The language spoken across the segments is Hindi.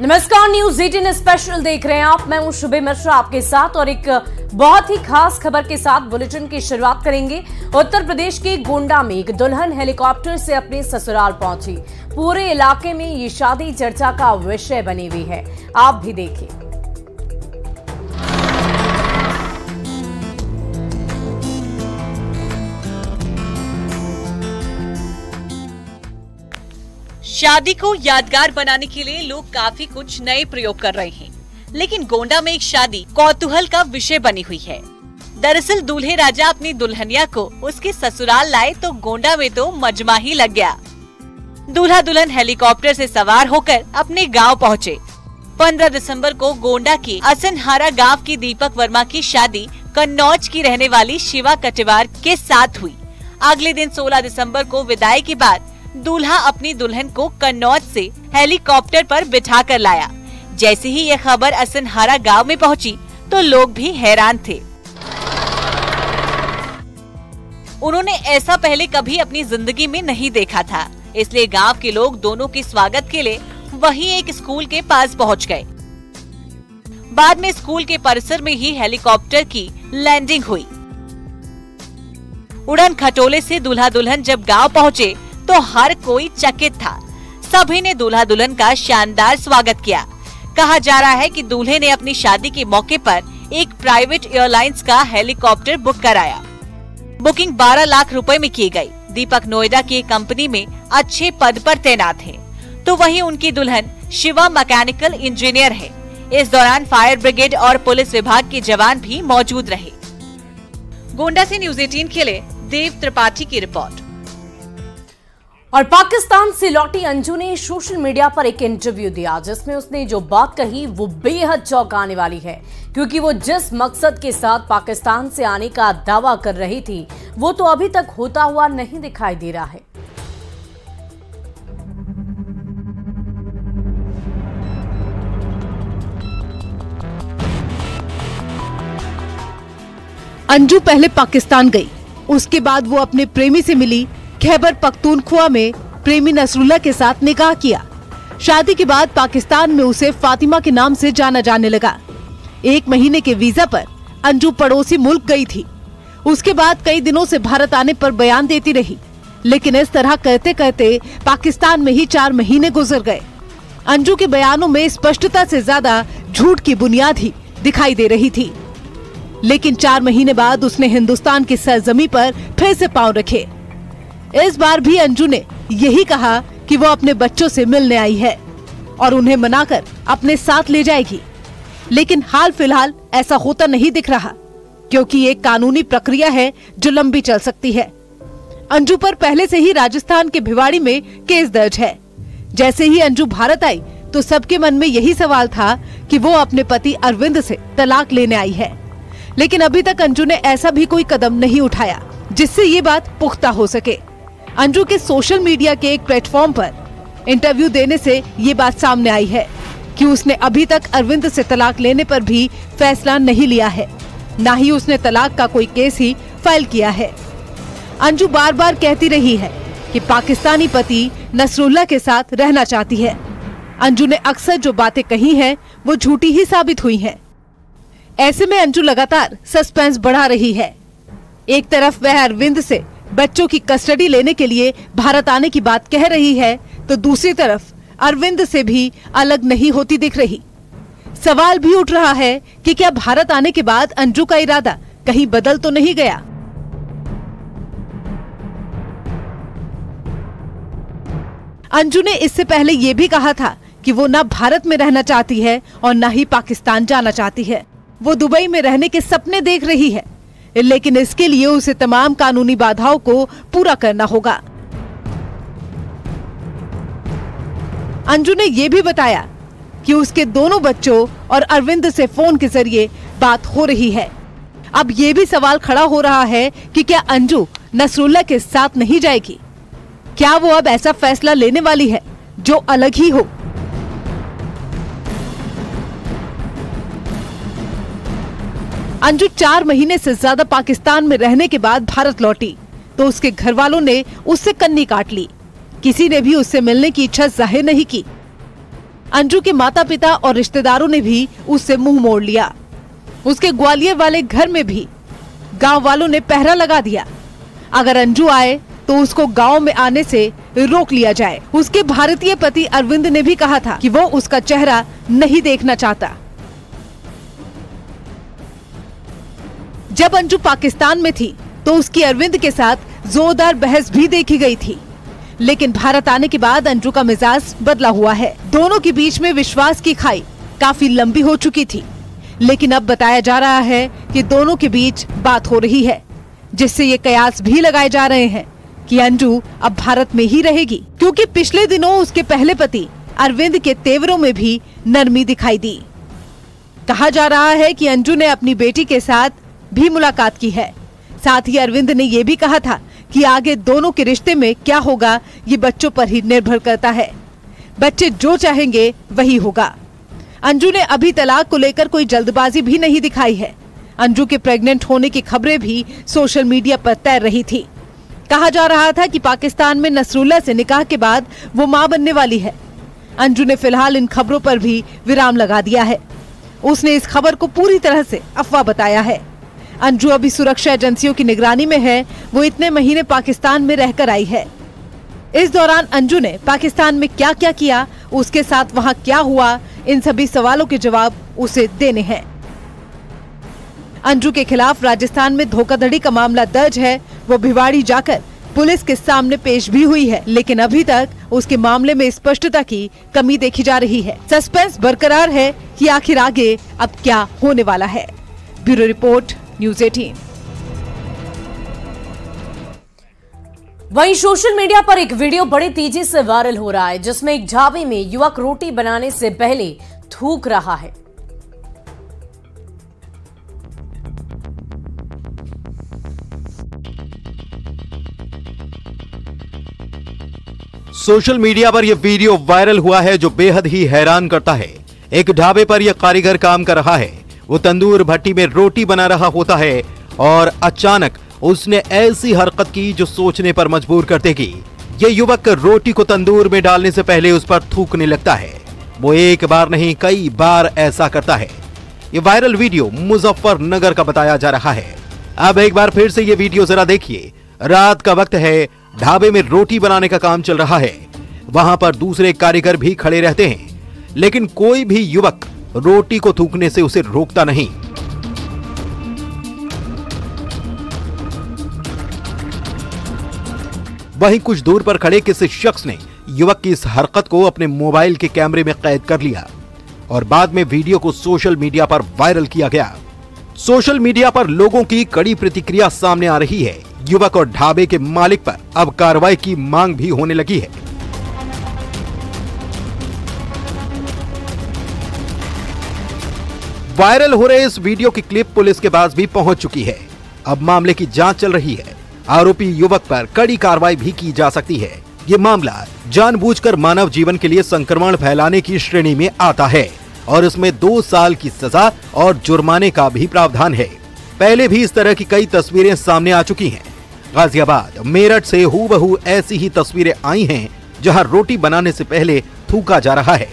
नमस्कार, न्यूज 18 स्पेशल देख रहे हैं आप। मैं हूं शुभे मिश्रा आपके साथ और एक बहुत ही खास खबर के साथ बुलेटिन की शुरुआत करेंगे। उत्तर प्रदेश के गोंडा में एक दुल्हन हेलीकॉप्टर से अपने ससुराल पहुंची। पूरे इलाके में ये शादी चर्चा का विषय बनी हुई है। आप भी देखिए। शादी को यादगार बनाने के लिए लोग काफी कुछ नए प्रयोग कर रहे हैं, लेकिन गोंडा में एक शादी कौतूहल का विषय बनी हुई है। दरअसल दूल्हे राजा अपनी दुल्हनिया को उसके ससुराल लाए तो गोंडा में तो मजमा ही लग गया। दूल्हा दुल्हन हेलीकॉप्टर से सवार होकर अपने गांव पहुंचे। 15 दिसंबर को गोंडा के असनहारा गांव की दीपक वर्मा की शादी कन्नौज की रहने वाली शिवा कटेवार के साथ हुई। अगले दिन 16 दिसंबर को विदाई के बाद दूल्हा अपनी दुल्हन को कन्नौज से हेलीकॉप्टर पर बिठा कर लाया। जैसे ही यह खबर असनहारा गांव में पहुंची तो लोग भी हैरान थे। उन्होंने ऐसा पहले कभी अपनी जिंदगी में नहीं देखा था, इसलिए गांव के लोग दोनों के स्वागत के लिए वहीं एक स्कूल के पास पहुंच गए। बाद में स्कूल के परिसर में ही हेलीकॉप्टर की लैंडिंग हुई। उड़न खटोले से दूल्हा दुल्हन जब गांव पहुंचे तो हर कोई चकित था। सभी ने दूल्हा दुल्हन का शानदार स्वागत किया। कहा जा रहा है कि दूल्हे ने अपनी शादी के मौके पर एक प्राइवेट एयरलाइंस का हेलीकॉप्टर बुक कराया। बुकिंग 12 लाख रुपए में की गई। दीपक नोएडा की एक कंपनी में अच्छे पद पर तैनात है, तो वहीं उनकी दुल्हन शिवा मैकेनिकल इंजीनियर है। इस दौरान फायर ब्रिगेड और पुलिस विभाग के जवान भी मौजूद रहे। गोंडा से न्यूज 18 के लिए देव त्रिपाठी की रिपोर्ट। और पाकिस्तान से लौटी अंजू ने सोशल मीडिया पर एक इंटरव्यू दिया, जिसमें उसने जो बात कही वो बेहद चौंकाने वाली है, क्योंकि वो जिस मकसद के साथ पाकिस्तान से आने का दावा कर रही थी वो तो अभी तक होता हुआ नहीं दिखाई दे रहा है। अंजू पहले पाकिस्तान गई, उसके बाद वो अपने प्रेमी से मिली। खैबर पख्तूनख्वा में प्रेमी नसरुल्लाह के साथ निकाह किया। शादी के बाद पाकिस्तान में उसे फातिमा के नाम से जाना जाने लगा। 1 महीने के वीजा पर अंजू पड़ोसी मुल्क गई थी। उसके बाद कई दिनों से भारत आने पर बयान देती रही, लेकिन इस तरह करते करते पाकिस्तान में ही 4 महीने गुजर गए। अंजू के बयानों में स्पष्टता से ज्यादा झूठ की बुनियाद ही दिखाई दे रही थी। लेकिन 4 महीने बाद उसने हिंदुस्तान की सरजमी पर फिर से पांव रखे। इस बार भी अंजू ने यही कहा कि वो अपने बच्चों से मिलने आई है और उन्हें मनाकर अपने साथ ले जाएगी। लेकिन हाल फिलहाल ऐसा होता नहीं दिख रहा, क्योंकि एक कानूनी प्रक्रिया है जो लंबी चल सकती है। अंजू पर पहले से ही राजस्थान के भिवाड़ी में केस दर्ज है। जैसे ही अंजू भारत आई तो सबके मन में यही सवाल था कि वो अपने पति अरविंद से तलाक लेने आई है। लेकिन अभी तक अंजू ने ऐसा भी कोई कदम नहीं उठाया जिससे ये बात पुख्ता हो सके। अंजू के सोशल मीडिया के एक प्लेटफॉर्म पर इंटरव्यू देने से ये बात सामने आई है कि उसने अभी तक अरविंद से तलाक लेने पर भी फैसला नहीं लिया है, ना ही उसने तलाक का कोई केस ही फाइल किया है। अंजू बार बार कहती रही है कि पाकिस्तानी पति नसरुल्लाह के साथ रहना चाहती है। अंजू ने अक्सर जो बातें कही हैं वो झूठी ही साबित हुई हैं। ऐसे में अंजू लगातार सस्पेंस बढ़ा रही है। एक तरफ वह अरविंद से बच्चों की कस्टडी लेने के लिए भारत आने की बात कह रही है, तो दूसरी तरफ अरविंद से भी अलग नहीं होती दिख रही। सवाल भी उठ रहा है कि क्या भारत आने के बाद अंजू का इरादा कहीं बदल तो नहीं गया। अंजू ने इससे पहले ये भी कहा था कि वो ना भारत में रहना चाहती है और ना ही पाकिस्तान जाना चाहती है। वो दुबई में रहने के सपने देख रही है, लेकिन इसके लिए उसे तमाम कानूनी बाधाओं को पूरा करना होगा। अंजू ने यह भी बताया कि उसके दोनों बच्चों और अरविंद से फोन के जरिए बात हो रही है। अब ये भी सवाल खड़ा हो रहा है कि क्या अंजू नसरुल्लाह के साथ नहीं जाएगी? क्या वो अब ऐसा फैसला लेने वाली है जो अलग ही हो? अंजू 4 महीने से ज्यादा पाकिस्तान में रहने के बाद भारत लौटी तो उसके घर वालों ने उससे कन्नी काट ली। किसी ने भी उससे मिलने की इच्छा जाहिर नहीं की। अंजू के माता पिता और रिश्तेदारों ने भी उससे मुंह मोड़ लिया। उसके ग्वालियर वाले घर में भी गांव वालों ने पहरा लगा दिया। अगर अंजू आए तो उसको गांव में आने से रोक लिया जाए। उसके भारतीय पति अरविंद ने भी कहा था कि वो उसका चेहरा नहीं देखना चाहता। जब अंजू पाकिस्तान में थी तो उसकी अरविंद के साथ जोरदार बहस भी देखी गई थी, लेकिन भारत आने के बाद अंजू का मिजाज बदला हुआ है। दोनों के बीच में विश्वास की खाई काफी लंबी हो चुकी थी, लेकिन अब बताया जा रहा है कि दोनों के बीच बात हो रही है, जिससे ये कयास भी लगाए जा रहे हैं कि अंजू अब भारत में ही रहेगी, क्योंकि पिछले दिनों उसके पहले पति अरविंद के तेवरों में भी नरमी दिखाई दी। कहा जा रहा है कि अंजू ने अपनी बेटी के साथ भी मुलाकात की है। साथ ही अरविंद ने ये भी कहा था कि आगे दोनों के रिश्ते में क्या होगा ये बच्चों पर ही निर्भर करता है। बच्चे जो चाहेंगे वही होगा। अंजू ने अभी तलाक को लेकर कोई जल्दबाजी भी नहीं दिखाई है। अंजू के प्रेग्नेंट होने की खबरें भी सोशल मीडिया पर तैर रही थी। कहा जा रहा था कि पाकिस्तान में नसरुल्ला से निकाह के बाद वो मां बनने वाली है। अंजू ने फिलहाल इन खबरों पर भी विराम लगा दिया है। उसने इस खबर को पूरी तरह से अफवाह बताया है। अंजू अभी सुरक्षा एजेंसियों की निगरानी में है। वो इतने महीने पाकिस्तान में रहकर आई है। इस दौरान अंजू ने पाकिस्तान में क्या क्या किया, उसके साथ वहां क्या हुआ, इन सभी सवालों के जवाब उसे देने हैं। अंजू के खिलाफ राजस्थान में धोखाधड़ी का मामला दर्ज है। वो भिवाड़ी जाकर पुलिस के सामने पेश भी हुई है, लेकिन अभी तक उसके मामले में स्पष्टता की कमी देखी जा रही है। सस्पेंस बरकरार है कि आखिर आगे अब क्या होने वाला है। Bureau report, news 18। वहीं सोशल मीडिया पर एक वीडियो बड़ी तेजी से वायरल हो रहा है, जिसमें एक ढाबे में युवक रोटी बनाने से पहले थूक रहा है। सोशल मीडिया पर यह वीडियो वायरल हुआ है, जो बेहद ही हैरान करता है। एक ढाबे पर यह कारीगर काम कर रहा है। वो तंदूर भट्टी में रोटी बना रहा होता है और अचानक उसने ऐसी हरकत की जो सोचने पर मजबूर कर देगी। ये युवक रोटी को तंदूर में डालने से पहले उस पर थूकने लगता है। वो एक बार नहीं कई बार ऐसा करता है। ये वायरल वीडियो मुजफ्फरनगर का बताया जा रहा है। अब एक बार फिर से ये वीडियो जरा देखिए। रात का वक्त है, ढाबे में रोटी बनाने का काम चल रहा है। वहां पर दूसरे कारीगर भी खड़े रहते हैं, लेकिन कोई भी युवक रोटी को थूकने से उसे रोकता नहीं। वहीं कुछ दूर पर खड़े किसी शख्स ने युवक की इस हरकत को अपने मोबाइल के कैमरे में कैद कर लिया और बाद में वीडियो को सोशल मीडिया पर वायरल किया गया। सोशल मीडिया पर लोगों की कड़ी प्रतिक्रिया सामने आ रही है। युवक और ढाबे के मालिक पर अब कार्रवाई की मांग भी होने लगी है। वायरल हो रहे इस वीडियो की क्लिप पुलिस के पास भी पहुंच चुकी है। अब मामले की जांच चल रही है। आरोपी युवक पर कड़ी कार्रवाई भी की जा सकती है। ये मामला जानबूझकर मानव जीवन के लिए संक्रमण फैलाने की श्रेणी में आता है और इसमें 2 साल की सजा और जुर्माने का भी प्रावधान है। पहले भी इस तरह की कई तस्वीरें सामने आ चुकी हैं। गाजियाबाद, मेरठ से हूबहू ऐसी ही तस्वीरें आई हैं, जहां रोटी बनाने से पहले थूका जा रहा है।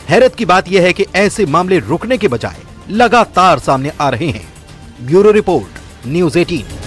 हैरत की बात यह है कि ऐसे मामले रुकने के बजाय लगातार सामने आ रहे हैं। Bureau report, news 18।